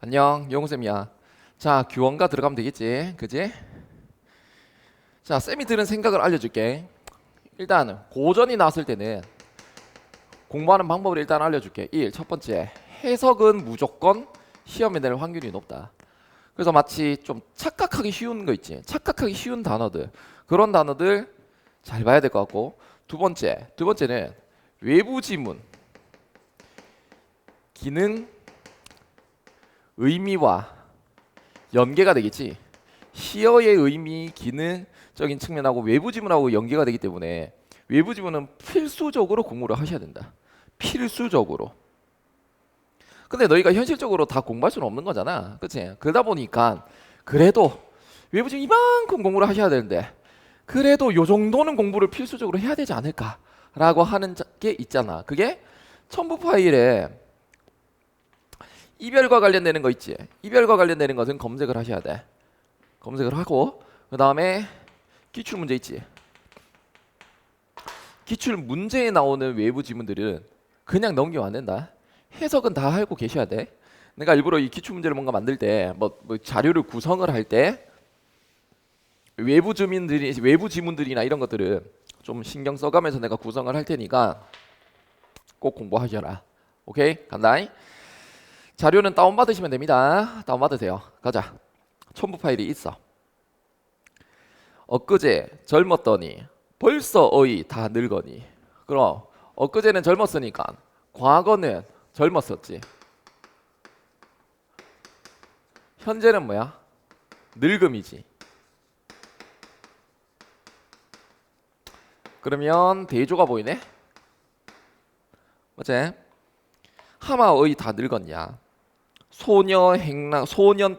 안녕, 영우쌤이야. 자, 규원가 들어가면 되겠지, 그지? 자, 쌤이 들은 생각을 알려줄게. 일단 고전이 나왔을 때는 공부하는 방법을 일단 알려줄게. 1. 첫 번째, 해석은 무조건 시험에 낼 확률이 높다. 그래서 마치 좀 착각하기 쉬운 거 있지, 착각하기 쉬운 단어들, 그런 단어들 잘 봐야 될 것 같고, 두 번째는 외부 지문, 기능, 의미와 연계가 되겠지. 시어의 의미, 기능적인 측면하고 외부 지문하고 연계가 되기 때문에 외부 지문은 필수적으로 공부를 하셔야 된다. 필수적으로. 근데 너희가 현실적으로 다 공부할 수는 없는 거잖아, 그치? 그러다 보니까 그래도 외부 지문 이만큼 공부를 하셔야 되는데 그래도 요 정도는 공부를 필수적으로 해야 되지 않을까라고 하는 게 있잖아. 그게 첨부 파일에 이별과 관련되는 거 있지. 이별과 관련되는 것은 검색을 하셔야 돼. 검색을 하고, 그 다음에 기출 문제 있지. 기출 문제에 나오는 외부 지문들은 그냥 넘기면 안 된다. 해석은 다 알고 계셔야 돼. 내가 일부러 이 기출 문제를 뭔가 만들 때, 뭐 자료를 구성을 할 때 외부 지문들이나 이런 것들은 좀 신경 써가면서 내가 구성을 할 테니까 꼭 공부하셔라. 오케이? 간다. 자료는 다운받으시면 됩니다. 다운받으세요. 가자. 첨부 파일이 있어. 엊그제 젊었더니 벌써 어이 다 늙으니. 그럼 엊그제는 젊었으니까 과거는 젊었었지. 현재는 뭐야? 늙음이지. 그러면 대조가 보이네? 맞지? 하마의 다 늙었냐? 소년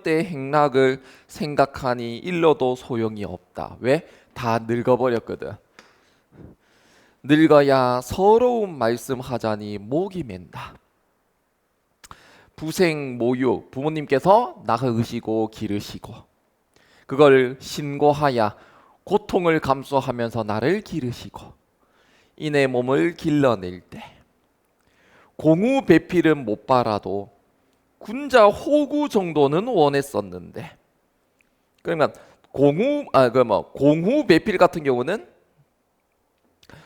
때 행락을 생각하니 일러도 소용이 없다. 왜? 다 늙어버렸거든. 늙어야 서러운 말씀하자니 목이 맨다. 부생 모유, 부모님께서 낳으시고 기르시고 그걸 신고하야 고통을 감수하면서 나를 기르시고 이내 몸을 길러낼 때 공우 배필은 못 빨아도 군자 호구 정도는 원했었는데. 그러면 공후 배필 같은 경우는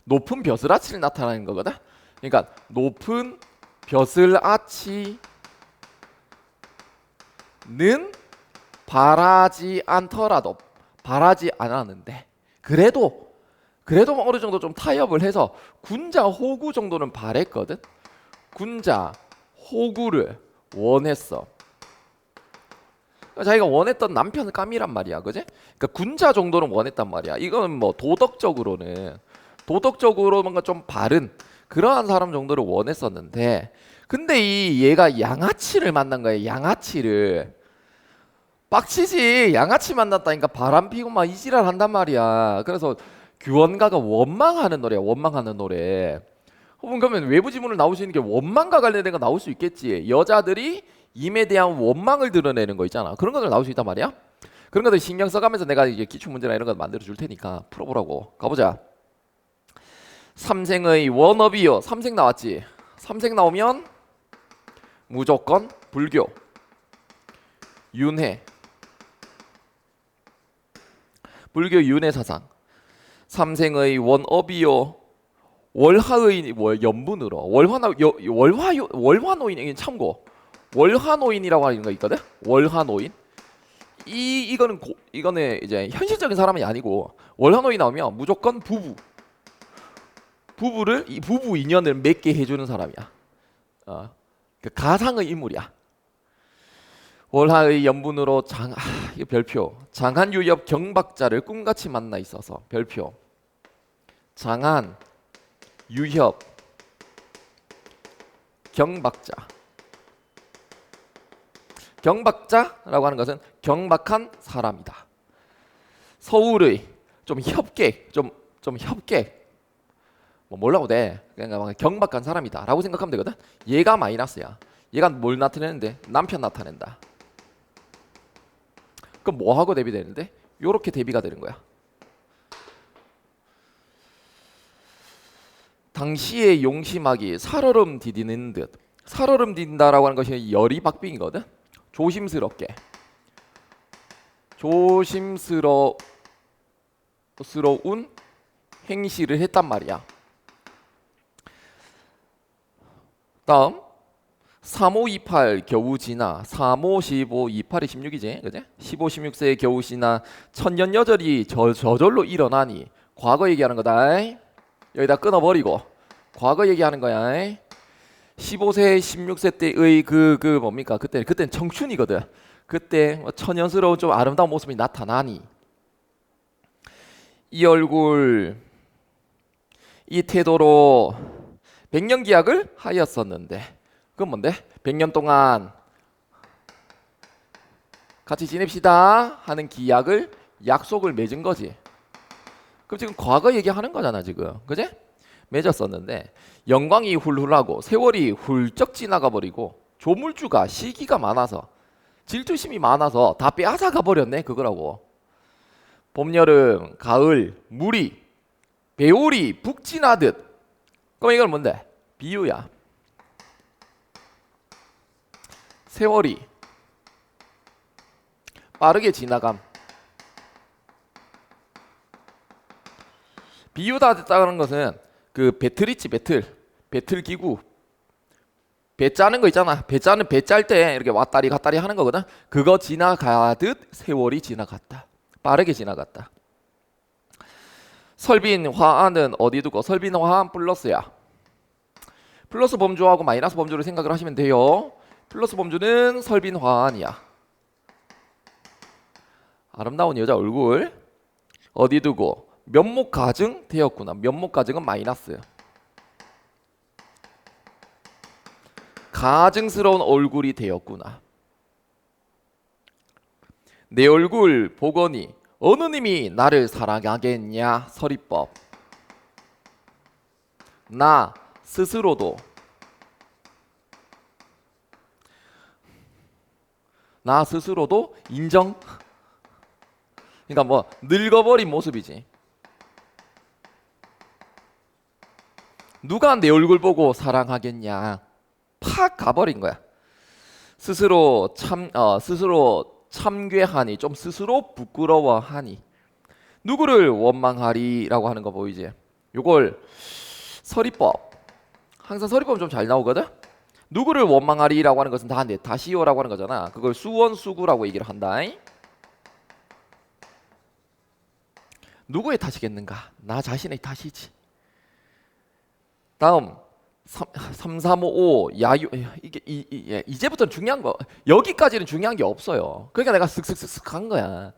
높은 벼슬아치를 나타내는 거거든. 그러니까 높은 벼슬아치는 바라지 않더라도, 바라지 않았는데 그래도 어느 정도 좀 타협을 해서 군자 호구 정도는 바랬거든. 군자 호구를 원했어. 자기가 원했던 남편감이란 말이야, 그지? 그러니까 군자 정도는 원했단 말이야. 이거는 뭐 도덕적으로 뭔가 좀 바른 그러한 사람 정도를 원했었는데, 근데 얘가 양아치를 만난 거야. 양아치를. 빡치지. 양아치 만났다니까 바람 피고 막 이지랄 한단 말이야. 그래서 규원가가 원망하는 노래야. 원망하는 노래. 혹은 그러면 외부 지문을 나올 수 있는 게 원망과 관련된 거 나올 수 있겠지. 여자들이 임에 대한 원망을 드러내는 거 있잖아. 그런 것들 나올 수 있단 말이야. 그런 것들 신경 써가면서 내가 이제 기출 문제나 이런 거 만들어 줄 테니까 풀어보라고. 가보자. 삼생의 원업이요. 삼생 나왔지. 삼생 나오면 무조건 불교, 윤회, 불교 윤회 사상. 삼생의 원업이요. 월화의 연분으로 월화노인. 참고 월화노인이라고 하는 거 있거든. 월화노인. 이거는 이제 현실적인 사람이 아니고, 월화노인 나오면 무조건 이 부부 인연을 맺게 해주는 사람이야. 그 가상의 인물이야. 월화의 연분으로 이거 별표. 장한유엽 경박자를 꿈같이 만나 있어서 별표. 장한 유협 경박자. 경박자라고 하는 것은 경박한 사람이다. 서울의 좀 협객, 좀 협객. 뭐 뭐라고 돼? 그러니까 경박한 사람이다라고 생각하면 되거든. 얘가 마이너스야. 얘가 뭘 나타내는데? 남편 나타낸다. 그럼 뭐하고 대비되는데? 요렇게 대비가 되는 거야. 당시의 용심하기 살얼음 디디는 듯. 살얼음 디딘다라고 하는 것이 열이 박빙이거든. 조심스럽게. 조심스러운 행실을 했단 말이야. 다음 3528 겨우 지나 35, 15, 28이 16이지 그지? 15, 16세에 겨우 지나 천년 여절이 저절로 일어나니 과거 얘기하는 거다. 여기다 끊어버리고 과거 얘기하는 거야. 15세, 16세 때의 뭡니까? 그때는 청춘이거든. 그때 천연스러운 좀 아름다운 모습이 나타나니 이 얼굴 이 태도로 백년 기약을 하였었는데 그건 뭔데? 100년 동안 같이 지냅시다 하는 기약을 약속을 맺은 거지. 그럼 지금 과거 얘기하는 거잖아 지금, 그지? 맺었었는데 영광이 훌훌하고 세월이 훌쩍 지나가 버리고 조물주가 시기가 많아서 질투심이 많아서 다 빼앗아가 버렸네 그거라고. 봄, 여름, 가을, 무리, 배울이 북진하듯. 그럼 이건 뭔데? 비유야. 세월이 빠르게 지나감. 비유다 됐다는 것은 그 배틀 있지, 배틀 기구. 배 짜는 거 있잖아. 배 짤 때 이렇게 왔다리 갔다리 하는 거거든. 그거 지나가듯 세월이 지나갔다. 빠르게 지나갔다. 설빈 화안은 어디 두고? 설빈 화안 플러스야. 플러스 범주하고 마이너스 범주를 생각을 하시면 돼요. 플러스 범주는 설빈 화안이야. 아름다운 여자 얼굴 어디 두고? 면목 가증 되었구나. 면목 가증은 마이너스. 가증스러운 얼굴이 되었구나. 내 얼굴 보거니 어느 님이 나를 사랑하겠냐? 서리법. 나 스스로도 인정. 그러니까 뭐 늙어버린 모습이지. 누가 내 얼굴 보고 사랑하겠냐? 팍 가버린 거야. 스스로 참괴하니, 좀 스스로 부끄러워하니, 누구를 원망하리라고 하는 거 보이지? 요걸 서리법, 항상 서리법은 좀 잘 나오거든. 누구를 원망하리라고 하는 것은 다 다시오라고 하는 거잖아. 그걸 수원수구라고 얘기를 한다. 누구의 탓이겠는가? 나 자신의 탓이지. 다음 3355 야유. 이제부터는 중요한 거, 여기까지는 중요한 게 없어요. 그러니까 내가 슥슥슥슥 간 거야.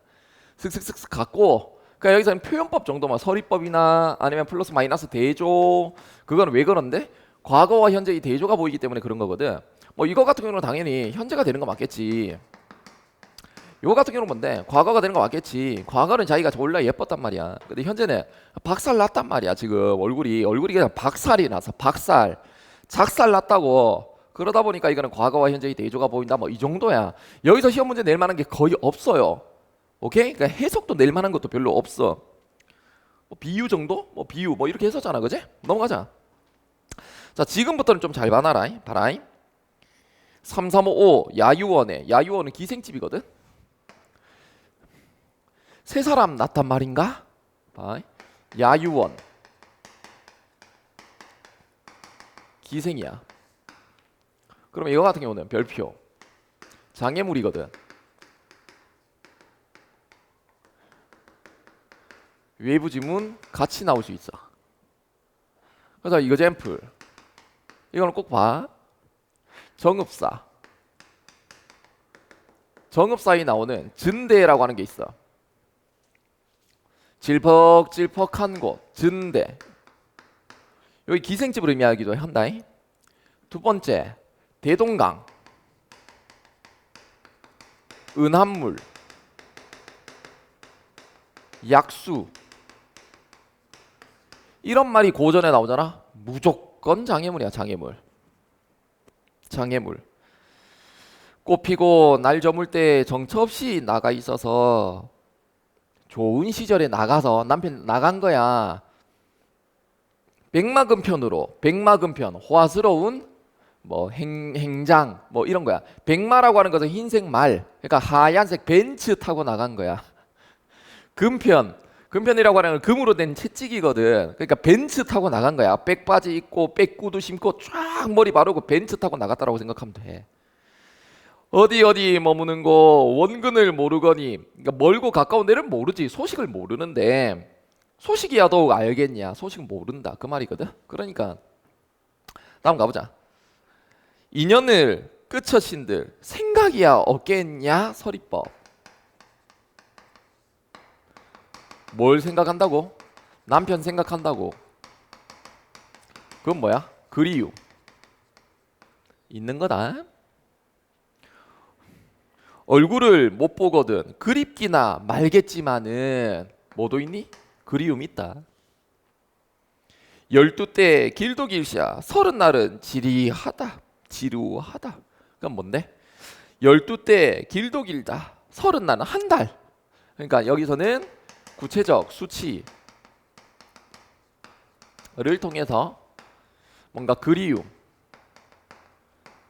슥슥슥슥 갔고, 그러니까 여기서는 표현법 정도만, 서리법이나 아니면 플러스 마이너스 대조, 그거는 왜 그런데? 과거와 현재 이 대조가 보이기 때문에 그런 거거든. 뭐 이거 같은 경우는 당연히 현재가 되는 거 맞겠지. 요거 같은 경우는 뭔데? 과거가 되는 거 맞겠지. 과거는 자기가 원래 예뻤단 말이야. 근데 현재는 박살 났단 말이야. 지금 얼굴이 그냥 박살이 나서 작살 났다고. 그러다 보니까 이거는 과거와 현재의 대조가 보인다. 뭐 이 정도야. 여기서 시험 문제 낼 만한 게 거의 없어요. 오케이? 그러니까 해석도 낼 만한 것도 별로 없어. 뭐 비유 정도? 뭐 비유 뭐 이렇게 했었잖아, 그지? 넘어가자. 자, 지금부터는 좀 잘 봐라. 3355 야유원은 기생집이거든. 세 사람 낳단 말인가? 야유원 기생이야. 그럼 이거 같은 경우는 별표 장애물이거든. 외부 지문 같이 나올 수 있어. 그래서 이거 젬플, 이거는 꼭 봐. 정읍사에 나오는 증대라고 하는 게 있어. 질퍽질퍽한 곳, 증대. 여기 기생집을 의미하기도 한다. 두 번째, 대동강, 은합물, 약수. 이런 말이 고전에 나오잖아. 무조건 장애물이야. 장애물. 꽃 피고 날 저물 때 정처 없이 나가 있어서 좋은 시절에 나가서 남편 나간 거야. 백마금편, 호화스러운 뭐 행장 뭐 이런 거야. 백마라고 하는 것은 흰색 말, 그러니까 하얀색 벤츠 타고 나간 거야. 금편이라고 하는 건 금으로 된 채찍이거든. 그러니까 벤츠 타고 나간 거야. 백바지 입고 백구두 신고 쫙 머리 바르고 벤츠 타고 나갔다라고 생각하면 돼. 어디 머무는 거 원근을 모르거니, 그러니까 멀고 가까운 데를 모르지. 소식을 모르는데 소식이야 더욱 알겠냐. 소식은 모른다 그 말이거든. 그러니까 다음 가보자. 인연을 끝처신들 생각이야 없겠냐. 서리법. 뭘 생각한다고? 남편 생각한다고. 그건 뭐야? 그리움 있는 거다. 얼굴을 못 보거든 그립기나 말겠지만은 뭐도 있니? 그리움이 있다. 12대 길도 길샤 30날은 지리하다. 지루하다. 그건 뭔데? 12대 길도 길다 30날은 한 달. 그러니까 여기서는 구체적 수치를 통해서 뭔가 그리움,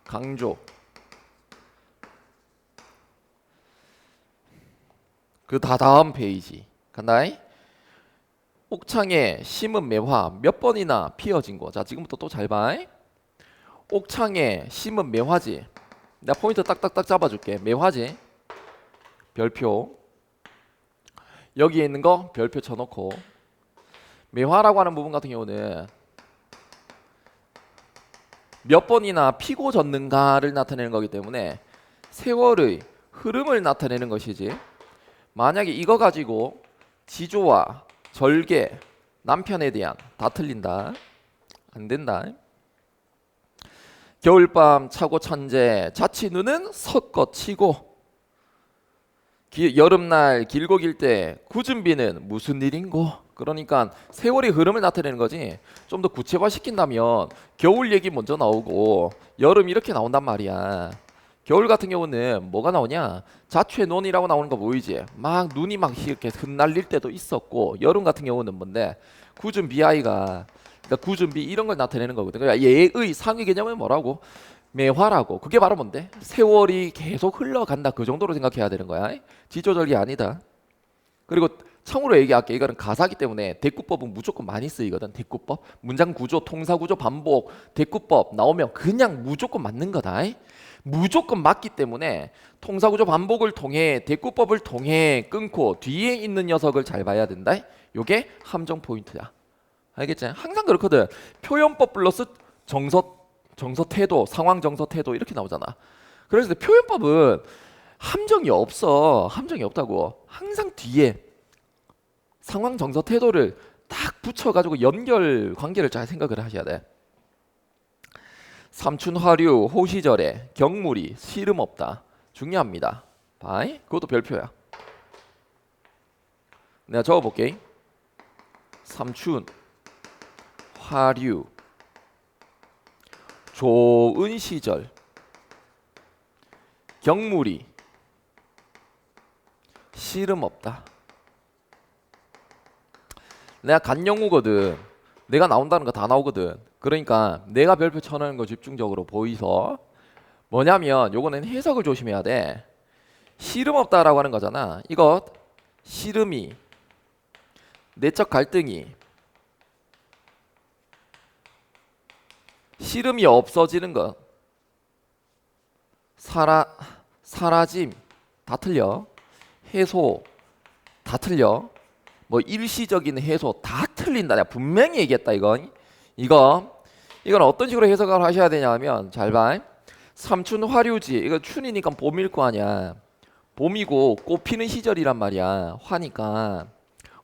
강조. 그 다음 페이지 간다이. 옥창에 심은 매화 몇 번이나 피어진 거. 자, 지금부터 또 잘 봐. 옥창에 심은 매화지. 내가 포인트 딱딱딱 잡아줄게. 매화지. 별표. 여기에 있는 거 별표 쳐놓고. 매화라고 하는 부분 같은 경우는 몇 번이나 피고 졌는가를 나타내는 거기 때문에 세월의 흐름을 나타내는 것이지. 만약에 이거 가지고 지조와 절개, 남편에 대한 다 틀린다. 안 된다. 겨울밤 차고 천재 자취 눈은 섞어치고. 여름날 길고 길 때 굳은 비는 무슨 일인고. 그러니까 세월의 흐름을 나타내는 거지. 좀 더 구체화시킨다면 겨울 얘기 먼저 나오고 여름 이렇게 나온단 말이야. 겨울 같은 경우는 뭐가 나오냐? 자취논이라고 나오는 거 보이지? 막 눈이 막 이렇게 흩날릴 때도 있었고. 여름 같은 경우는 뭔데? 굳은 비아이가, 그러니까 굳은 비 이런 걸 나타내는 거거든. 그러니까 얘의 상위 개념은 뭐라고? 매화라고. 그게 바로 뭔데? 세월이 계속 흘러간다. 그 정도로 생각해야 되는 거야. 지조절이 아니다. 그리고 참고로 얘기할게. 이거는 가사기 때문에 대꾸법은 무조건 많이 쓰이거든. 대꾸법, 문장 구조, 통사 구조, 반복, 대꾸법 나오면 그냥 무조건 맞는 거다. 무조건 맞기 때문에 통사 구조 반복을 통해 대꾸법을 통해 끊고 뒤에 있는 녀석을 잘 봐야 된다. 요게 함정 포인트야. 알겠지? 항상 그렇거든. 표현법 플러스 정서 태도, 상황 정서 태도 이렇게 나오잖아. 그래서 표현법은 함정이 없어. 함정이 없다고. 항상 뒤에 상황 정서 태도를 딱 붙여가지고 연결 관계를 잘 생각을 하셔야 돼. 삼춘화류 호시절에 경물이 시름 없다. 중요합니다. 바이. 그것도 별표야. 내가 적어볼게. 삼춘 화류 좋은 시절 경물이 시름 없다. 내가 간영우거든. 내가 나온다는 거 다 나오거든. 그러니까 내가 별표 쳐놓은 거 집중적으로 보이서 뭐냐면 요거는 해석을 조심해야 돼. 시름 없다라고 하는 거잖아. 이거 시름이, 내적 갈등이, 시름이 없어지는 것, 사라짐 다 틀려. 해소 다 틀려. 뭐 일시적인 해소 다 틀린다. 내가 분명히 얘기했다. 이건 어떤 식으로 해석을 하셔야 되냐면 잘 봐. 삼춘 화류지. 이거 춘이니까 봄일 거 아니야. 봄이고 꽃 피는 시절이란 말이야. 화니까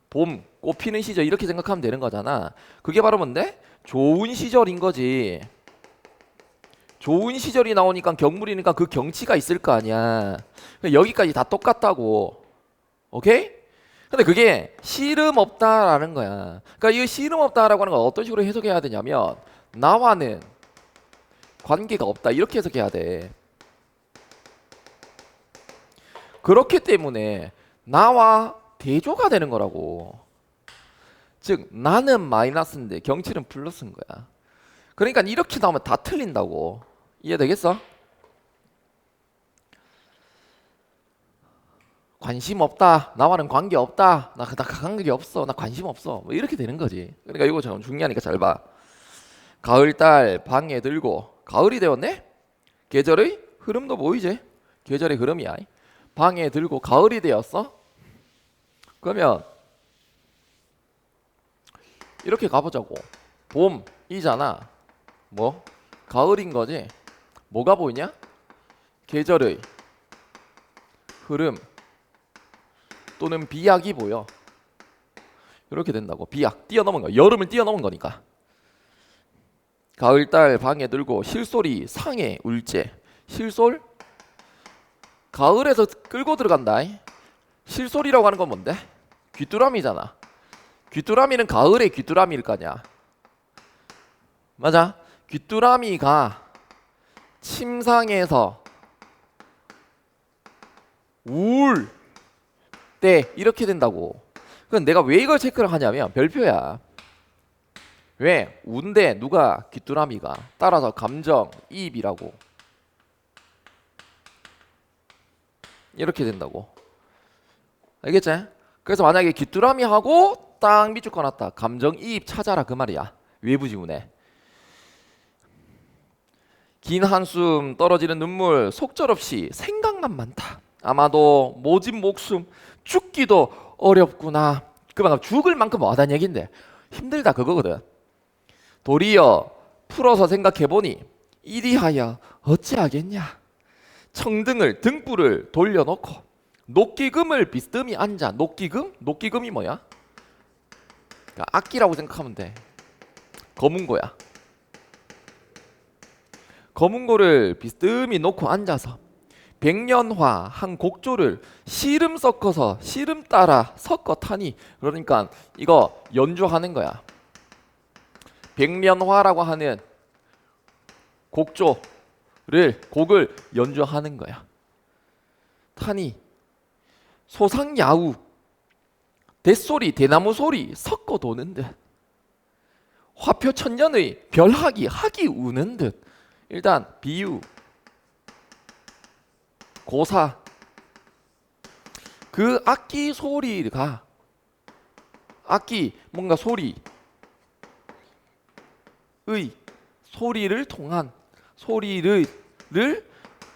봄, 꽃 피는 시절 이렇게 생각하면 되는 거잖아. 그게 바로 뭔데? 좋은 시절인 거지. 좋은 시절이 나오니까 경물이니까 그 경치가 있을 거 아니야. 여기까지 다 똑같다고. 오케이? 근데 그게 씨름 없다라는 거야. 그러니까 이 씨름 없다라고 하는 건 어떤 식으로 해석해야 되냐면 나와는 관계가 없다 이렇게 해석해야 돼. 그렇기 때문에 나와 대조가 되는 거라고. 즉 나는 마이너스인데 경치는 플러스인 거야. 그러니까 이렇게 나오면 다 틀린다고. 이해되겠어? 관심 없다. 나와는 관계 없다. 나 관계 없어. 나 관심 없어. 뭐 이렇게 되는 거지. 그러니까 이거 좀 중요하니까 잘 봐. 가을달 방에 들고 가을이 되었네? 계절의 흐름도 보이지? 계절의 흐름이야. 방에 들고 가을이 되었어? 그러면 이렇게 가보자고. 봄이잖아. 뭐? 가을인 거지. 뭐가 보이냐? 계절의 흐름 또는 비약이 보여. 이렇게 된다고. 비약 뛰어넘은 거. 여름을 뛰어넘은 거니까. 가을달 방에 들고 실솔이 상해 울제. 실솔 가을에서 끌고 들어간다. 실솔이라고 하는 건 뭔데? 귀뚜라미잖아. 귀뚜라미는 가을에 귀뚜라미일 거냐? 맞아. 귀뚜라미가 침상에서 울 때 이렇게 된다고. 그럼 내가 왜 이걸 체크를 하냐면 별표야. 왜? 운데 누가 귀뚜라미가 따라서 감정 이입이라고. 이렇게 된다고. 알겠지? 그래서 만약에 귀뚜라미하고 딱 밑줄 꺼놨다. 감정 이입 찾아라 그 말이야. 외부 지문에. 긴 한숨 떨어지는 눈물 속절없이 생각만 많다. 아마도 모진 목숨 죽기도 어렵구나. 그만큼 죽을 만큼 뭐하다는 얘긴데 힘들다 그거거든. 도리어 풀어서 생각해보니 이리하여 어찌하겠냐. 청등을 등불을 돌려놓고 녹기금을 비스듬히 앉아. 녹기금? 녹기금이 뭐야? 그러니까 악기라고 생각하면 돼. 검은고야. 검은고를 비스듬히 놓고 앉아서 백년화 한 곡조를 시름 섞어서 시름 따라 섞어 타니. 그러니까 이거 연주하는 거야. 백년화라고 하는 곡을 연주하는 거야. 타니 소상야우 대소리 대나무 소리 섞어 도는 듯 화표 천년의 별하기 하기 우는 듯. 일단 비유 고사 그 악기 소리가 악기 뭔가 소리를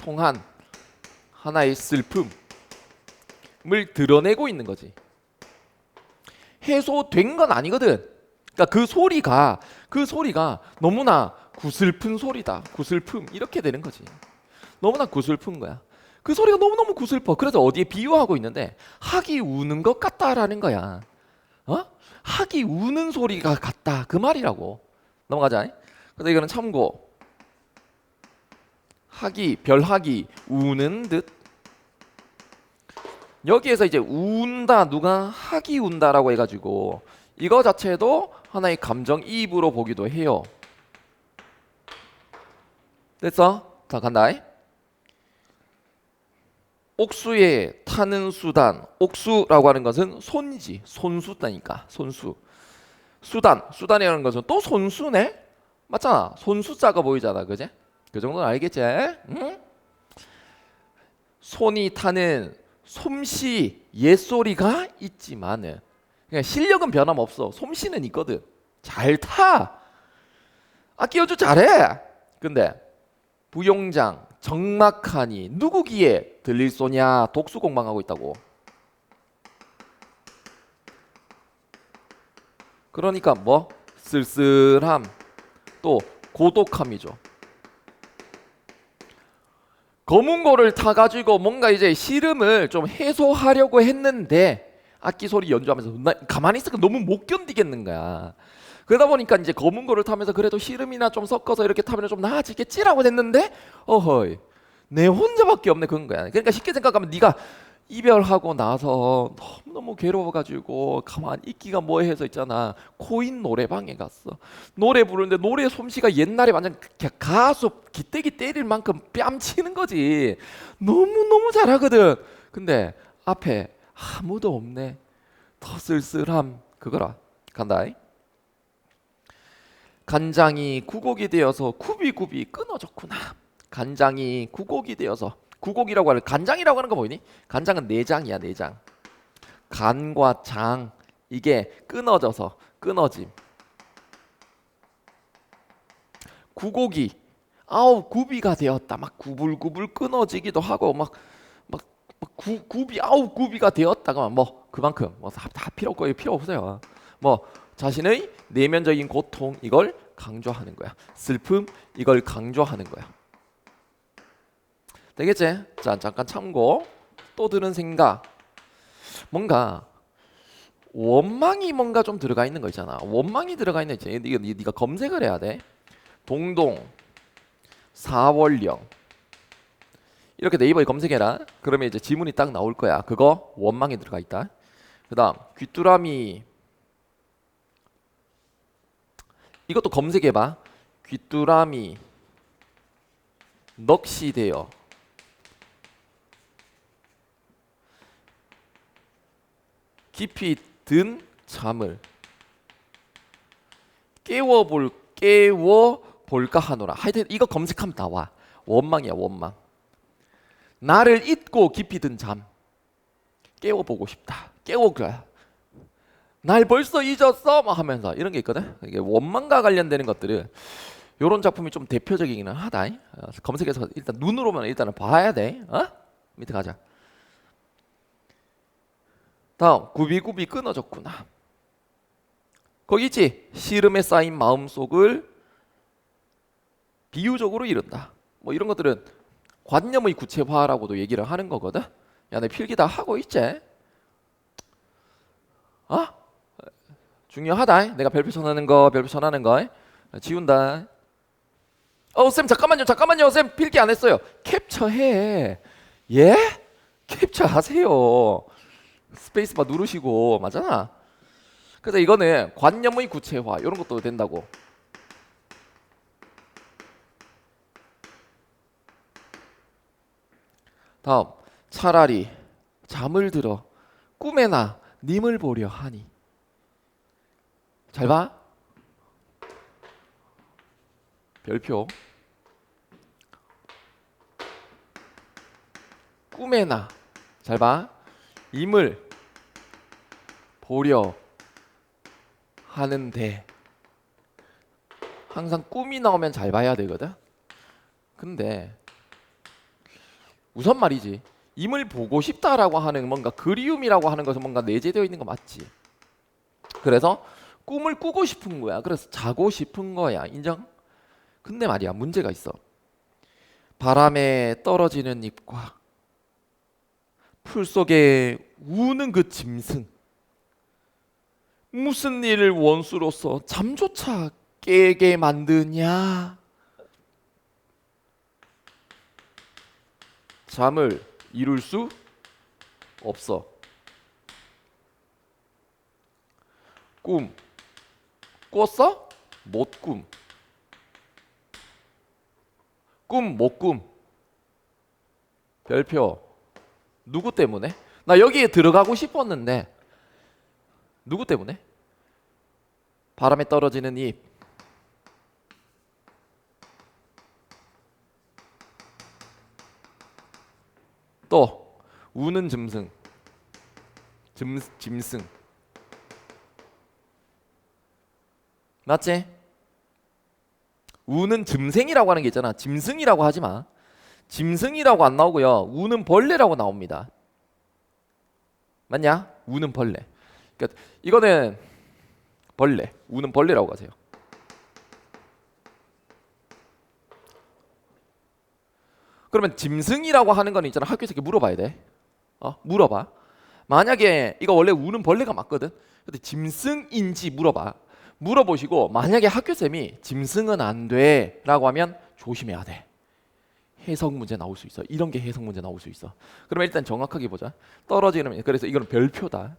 통한 하나의 슬픔을 드러내고 있는 거지. 해소된 건 아니거든. 그러니까 그 소리가 너무나 구슬픈 소리다. 구슬픔 이렇게 되는 거지. 너무나 구슬픈 거야. 그 소리가 너무너무 구슬퍼. 그래서 어디에 비유하고 있는데 학이 우는 것 같다라는 거야. 학이 우는 소리가 같다 그 말이라고. 넘어가자. 그래서 이거는 참고. 별학이 우는 듯. 여기에서 이제 운다 누가 학이 운다라고 해가지고 이거 자체도 하나의 감정이입으로 보기도 해요. 됐어? 자 간다. 옥수에 타는 수단. 옥수라고 하는 것은 손이지. 손수다니까. 손수. 수단이라는 것은 또 손수네? 맞잖아. 손수자가 보이잖아. 그제? 그 정도는 알겠지? 응? 손이 타는 솜씨 옛소리가 있지만은 그냥 실력은 변함없어. 솜씨는 있거든. 잘 타. 악기 연주 잘해. 근데 부용장 적막하니 누구 귀에 들릴 소냐. 독수공방하고 있다고. 그러니까 뭐 쓸쓸함 또 고독함이죠. 검은고를 타가지고 뭔가 이제 시름을 좀 해소하려고 했는데 악기 소리 연주하면서 나 가만히 있으니까 너무 못 견디겠는 거야. 그러다 보니까 이제 검은고를 타면서 그래도 시름이나 좀 섞어서 이렇게 타면 좀 나아지겠지라고 했는데 어허이 내 혼자밖에 없네 그런 거야. 그러니까 쉽게 생각하면 네가 이별하고 나서 너무너무 괴로워가지고 가만히 있기가 뭐해서 있잖아. 코인 노래방에 갔어. 노래 부르는데 노래 솜씨가 옛날에 완전 가수 기대기 때릴 만큼 뺨치는 거지. 너무너무 잘하거든. 근데 앞에 아무도 없네. 더 쓸쓸함 그거라. 간다. 간장이 구곡이 되어서 굽이굽이 끊어졌구나. 간장이 구곡이 되어서 구곡이라고 하는 간장이라고 하는 거 보이니? 간장은 내장이야 내장. 간과 장 이게 끊어져서 끊어짐. 구곡이 구비가 되었다. 막 구불구불 끊어지기도 하고 굽이 구비가 되었다가 뭐 그만큼 뭐 다 필요 없고 필요 없어요. 뭐 자신의 내면적인 고통 이걸 강조하는 거야. 슬픔 이걸 강조하는 거야. 되겠지? 자 잠깐 참고. 또 드는 생각. 뭔가 원망이 뭔가 좀 들어가 있는 거 있잖아. 원망이 들어가 있는 거 있잖아. 네가 검색을 해야 돼. 동동 사월령 이렇게 네이버에 검색해라. 그러면 이제 지문이 딱 나올 거야. 그거 원망이 들어가 있다. 그 다음 귀뚜라미 이것도 검색해봐. 귀뚜라미 넋이되어 깊이 든 잠을 깨워볼까 하노라. 하여튼 이거 검색하면 나와. 원망이야 원망. 나를 잊고 깊이 든 잠 깨워보고 싶다. 깨워줘야 날 벌써 잊었어? 막 하면서 이런 게 있거든. 이게 원망과 관련되는 것들은 이런 작품이 좀 대표적이기는 하다. 검색해서 일단 눈으로만 일단은 봐야 돼. 밑에 가자. 다음 구비구비 끊어졌구나. 거기 있지. 시름에 쌓인 마음속을 비유적으로 이른다. 뭐 이런 것들은 관념의 구체화라고도 얘기를 하는 거거든. 야, 내 필기 다 하고 있지? 중요하다. 내가 별표 전하는 거, 별표 전하는 거 지운다. 쌤 잠깐만요. 쌤 필기 안 했어요. 캡처해. 예? 캡처하세요. 스페이스바 누르시고 맞잖아. 그래서 이거는 관념의 구체화 이런 것도 된다고. 다음 차라리 잠을 들어 꿈에나 님을 보려 하니. 잘 봐. 별표. 꿈에나 잘 봐. 임을 보려 하는데 항상 꿈이 나오면 잘 봐야 되거든. 근데 우선 말이지. 임을 보고 싶다라고 하는 뭔가 그리움이라고 하는 것은 뭔가 내재되어 있는 거 맞지. 그래서 꿈을 꾸고 싶은 거야. 그래서 자고 싶은 거야. 인정? 근데 말이야 문제가 있어. 바람에 떨어지는 잎과 풀 속에 우는 그 짐승. 무슨 일을 원수로서 잠조차 깨게 만드냐? 잠을 이룰 수 없어. 꿈 꿨어? 못 꿈. 꿈 못 꿈. 별표. 누구 때문에? 나 여기에 들어가고 싶었는데 누구 때문에? 바람에 떨어지는 잎. 또 우는 짐승. 짐승. 맞지? 우는 짐승이라고 하는 게 있잖아. 짐승이라고 하지 마. 짐승이라고 안 나오고요. 우는 벌레라고 나옵니다. 맞냐? 우는 벌레. 그러니까 이거는 벌레. 우는 벌레라고 하세요. 그러면 짐승이라고 하는 건 있잖아. 학교에서 이렇게 물어봐야 돼. 물어봐. 만약에 이거 원래 우는 벌레가 맞거든. 근데 짐승인지 물어봐. 물어보시고 만약에 학교쌤이 짐승은 안 돼 라고 하면 조심해야 돼. 해석 문제 나올 수 있어. 이런 게 해석 문제 나올 수 있어. 그러면 일단 정확하게 보자. 떨어지는, 그래서 이거는 별표다.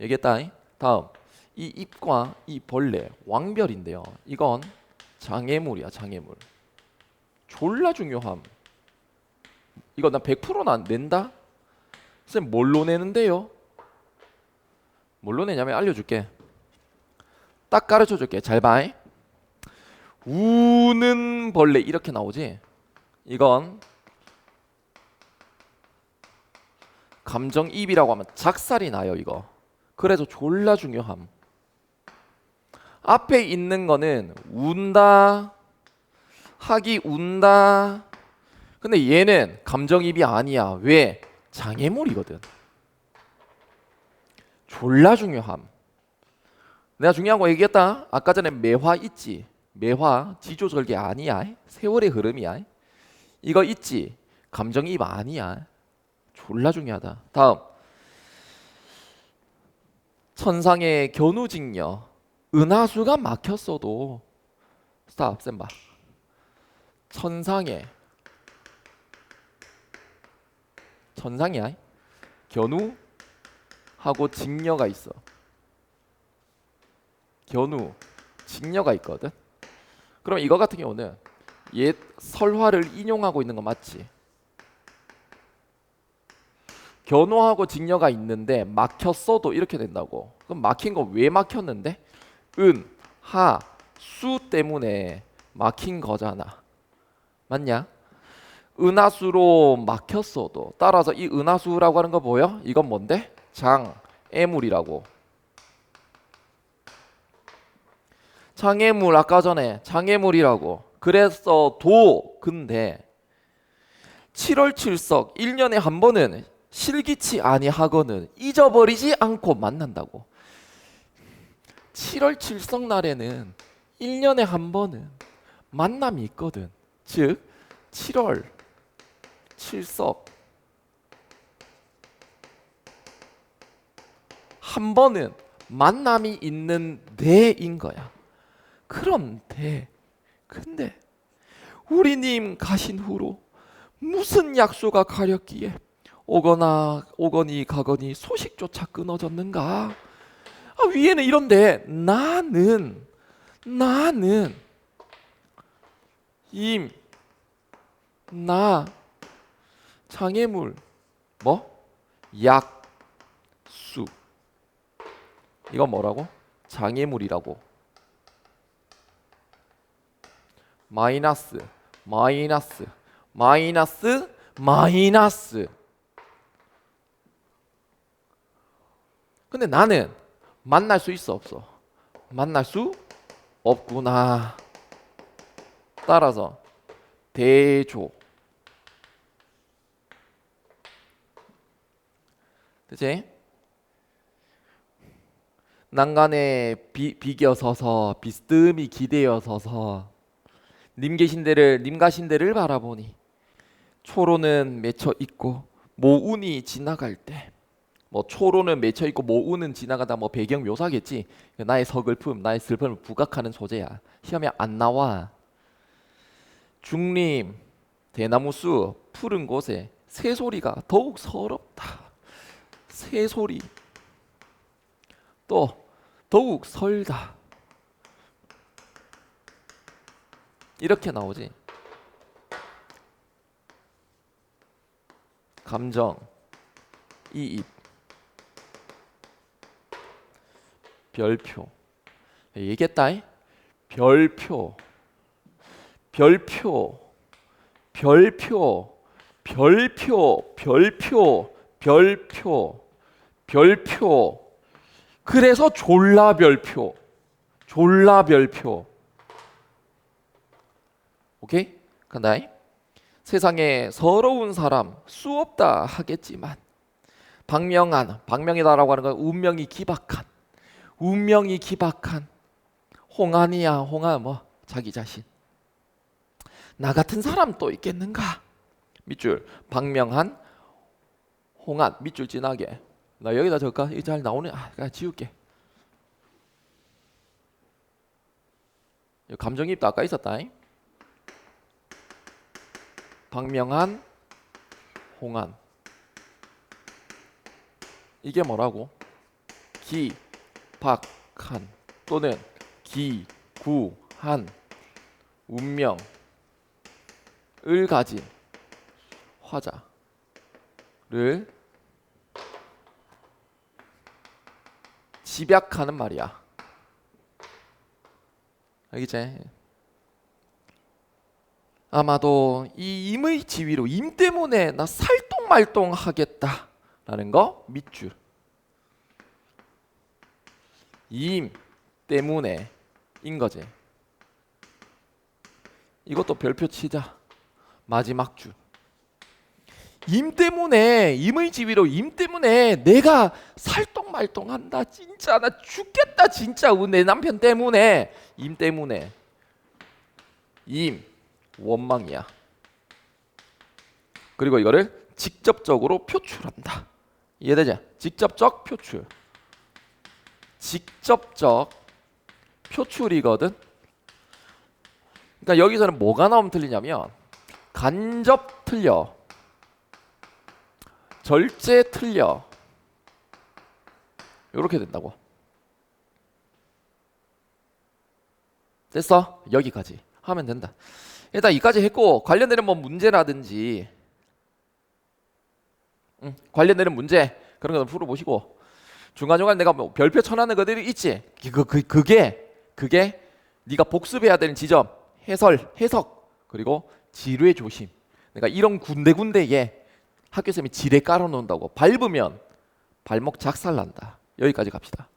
얘기했다. 다음 이 잎과 이 벌레 왕별인데요. 이건 장애물이야. 장애물. 졸라 중요함. 이거 나 100%나 낸다? 쌤 뭘로 내는데요? 뭘로 내냐면 알려줄게. 딱 가르쳐줄게. 잘 봐. 우는 벌레 이렇게 나오지. 이건 감정이입이라고 하면 작살이 나요 이거. 그래서 졸라 중요함. 앞에 있는 거는 운다, 하기 운다. 근데 얘는 감정이입이 아니야. 왜? 장애물이거든. 졸라 중요함. 내가 중요한 거 얘기했다. 아까 전에 매화 있지. 매화 지조절개 아니야. 세월의 흐름이야. 이거 있지. 감정이입 아니야. 졸라 중요하다. 다음. 천상의 견우직녀. 은하수가 막혔어도 스탑 쌤봐. 천상이야. 견우하고 직녀가 있어. 견우, 직녀가 있거든. 그럼 이거 같은 경우는 옛 설화를 인용하고 있는 거 맞지? 견우하고 직녀가 있는데 막혔어도 이렇게 된다고. 그럼 막힌 거 왜 막혔는데? 은, 하, 수 때문에 막힌 거잖아. 맞냐? 은하수로 막혔어도. 따라서 이 은하수라고 하는 거 보여? 이건 뭔데? 장애물이라고. 장애물 아까 전에 장애물이라고. 그래서 근데 7월 7석 1년에 한 번은 실기치 아니하거는 잊어버리지 않고 만난다고. 7월 7석 날에는 1년에 한 번은 만남이 있거든. 즉 7월 7석 한 번은 만남이 있는 데인 거야. 그런데 근데 우리님 가신 후로 무슨 약소가 가렸기에 오거니 가거니 소식조차 끊어졌는가? 위에는 이런데 나는 나 장애물 약수. 이건 뭐라고? 장애물이라고. 마이너스. 근데 나는 만날 수 있어 없어? 만날 수 없구나. 따라서 대조. 그치? 난간에 비겨 서서 비스듬히 기대어 서서 님 가신 데를 바라보니 초로는 맺혀 있고 모운이 지나갈 때, 초로는 맺혀 있고 모운은 지나가다 배경 묘사겠지. 나의 서글픔, 나의 슬픔을 부각하는 소재야. 시험에 안 나와. 중림 대나무숲 푸른 곳에 새소리가 더욱 서럽다. 새소리 또 더욱 설다. 이렇게 나오지. 감정 이입 별표. 얘기했다. 별표 그래서 졸라별표. 오케이? 간다. 세상에 서러운 사람 수없다 하겠지만 방명이다라고 하는 건 운명이 기박한 홍안이야. 홍안 자기 자신. 나 같은 사람 또 있겠는가? 밑줄 박명한 홍안 밑줄 진하게. 나 여기다 적을까? 이거 잘 나오네. 그냥 지울게. 감정이입도 아까 있었다. 박명한 홍안. 이게 뭐라고? 기박한 또는 기구한 운명을 가진 화자를 집약하는 말이야. 알겠지? 아마도 이 임의 지위로 임 때문에 나 살똥말똥 하겠다라는 거 밑줄. 임 때문에 인 거지. 이것도 별표 치자. 마지막 줄. 임 때문에 임의 지위로 임 때문에 내가 살똥말똥한다. 진짜 나 죽겠다. 진짜 내 남편 때문에. 임 때문에. 임 원망이야. 그리고 이거를 직접적으로 표출한다. 이해되지? 직접적 표출. 직접적 표출이거든. 그러니까 여기서는 뭐가 나오면 틀리냐면 간접 틀려, 절제 틀려. 이렇게 된다고. 됐어? 여기까지 하면 된다. 일단 이까지 했고, 관련되는 뭐 문제라든지 관련되는 문제 그런 거 풀어보시고, 중간중간 내가 뭐 별표 쳐놨는 것들이 있지. 그게 네가 복습해야 되는 지점, 해석, 그리고 지뢰 조심. 그러니까 이런 군데군데에 학교쌤이 지뢰 깔아놓는다고. 밟으면 발목 작살난다. 여기까지 갑시다.